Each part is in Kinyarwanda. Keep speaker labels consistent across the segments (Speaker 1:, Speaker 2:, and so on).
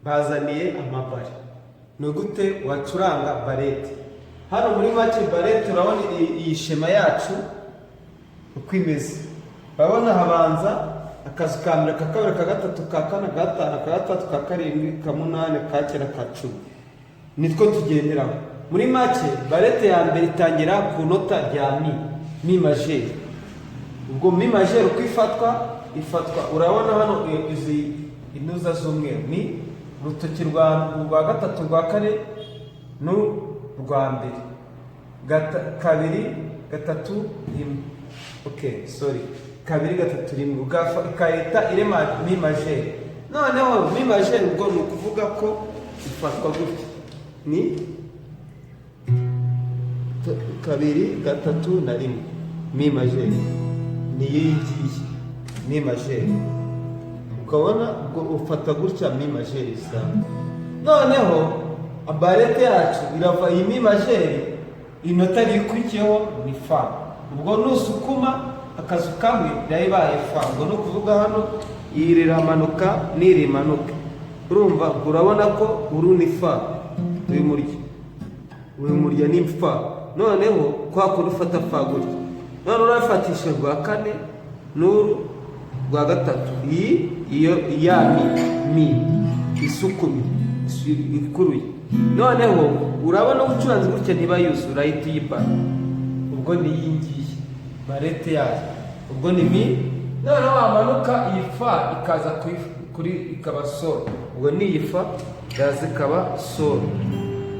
Speaker 1: bazaniye amabare. Ni gute wacuranga barete? Hano muri make barete urabona iyi shema yacu uko imeze. Urabona habanza akazu ka mbere, ka kabiri, ka gatatu, ka kane, ka gatanu, ka gatatu, ka karindwi, ka munani, ka cyenda, ka cumi. Nitwo tugenderaho. Muri make barete ya mbere itangira ku nota rya mi majeri. Ubwo mi majeri uko ifatwa urabona hano izi intuza z'umweru ni urutoki rwa gatatu, rwa kane n'urwa mbere, kabiri, gatatu, rimwe. Okay, sorry. Kabiri, gatatu, rimwe. Ikahita irema mi majeri. Noneho mi majeri ubwo ni ukuvuga ko ifatwa gutya. Ni kabiri, gatatu na rimwe. Mi majeri. Ni iyi ngiyi. Mi majeri. Ukabona ubwo ufata gutya mi majeri isa. Noneho barete yacu irava iyi mi majeri, inota rikurikiyeho ni fa. Ubwo nusukuma akazu kamwe yayibaye fa. Ubwo no kuvuga hano iramanuka n'irimanuka. Urumva urabona ko uru ni fa. Uyu murya ni fa. Noneho kwa kurufata fa gutya. None urafatisha rwa kane n'uru rwa gatatu. Iyo ya mi isukumi ikuruye. Noneho urabona ucuranze gutya ntiba yuzuye, urahita uyibara. Ubwo ni iyi ngiyi barete yayo. Ubwo ni mi. Noneho wamanuka iyi fa ikaza kuri ikaba sol. Ubwo ni iyi fa yaza ikaba sol.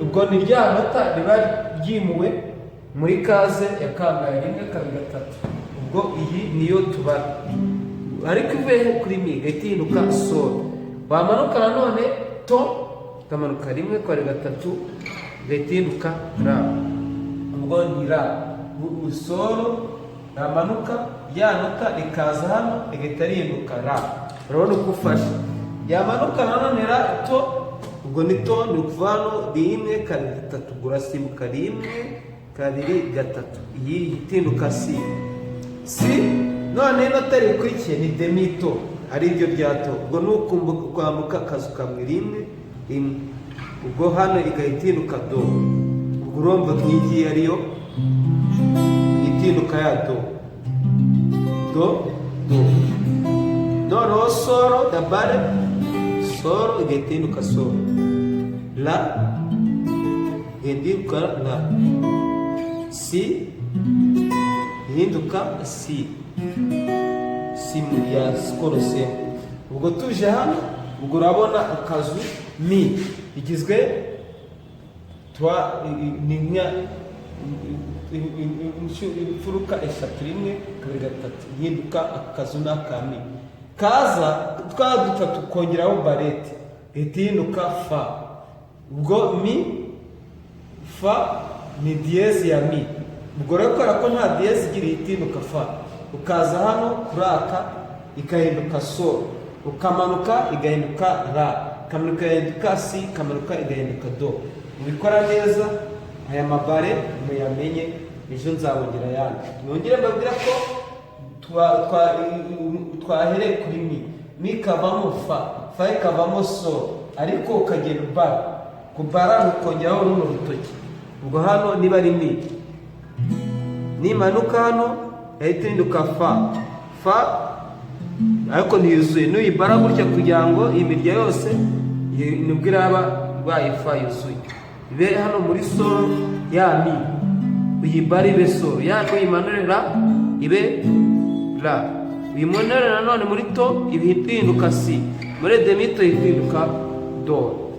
Speaker 1: Ubwo ni rya nota riba ryimuwe muri kaze ya kangahe? Rimwe, kabiri, gatatu. Ubwo iyi niyo tubara. Ariko ivuye kuri mi igahita ihinduka sol. Wamanuka nanone to ikamanuka rimwe, kabiri, gatatu, igahita ihinduka ra. Ubwo ni ra. Sol ramanuka, ya nota rikaza hano igahita rihinduka ra. Urabona uko ufashe. Yamanuka nanone ra to. Ubwo ni to ni ukuva hano rimwe, kabiri, gatatu. Ubwo urasimbuka rimwe, kabiri, gatatu. Iyi ihinduka si. None inota rikurikiye ni demito, ari iryo rya to. Ubwo ni ukwambuka akazu kamwe rimwe. Ubwo hano igahita ihinduka do. Ubwo urumva nk'iyi ariyo ihinduka ya do. Noneho soro ya bare, soro igahita ihinduka soro. La ihinduka la. Si ihinduka si. Simu ya skoro se. Ubwo tuje hano, ubwo urabona akazu mi igizwe imfuruka eshatu, rimwe, kabiri, gatatu. Ihinduka akazu n'aka mi. Kaza twa dutatu kongeraho barete ihita ihinduka fa. Ubwo mi fa ni diyezi ya mi. Ubwo rero kubera ko nta diyezi igira ihita ihinduka fa, ukaza hano kuraka ikahinduka sol. Ukamanuka igahinduka ra. Ukamanuka igahinduka si. Ukamanuka igahinduka do. Ubikora neza aya mabare muyamenye, ejo nzabongera yandi. Nongere mbabwira ko twahereye kuri mi ikavamo fa ikavamo sol, ariko ukagenda ubara. Kubara nukongeraho runo rutoki. Ubwo hano niba ari mi, nimanuka hano yahita ihinduka fa ariko ntiyuzuye. Nuyibara gutya kugira ngo imirya yose nibwo iraba rwaye fa yuzuye. Ibe hano muri sol ya mi, uyibara ibe sol. Ya nuyimanure ra ibe ra. Uyimanure nanone muri to ihinduka si. Muri demito ihinduka do.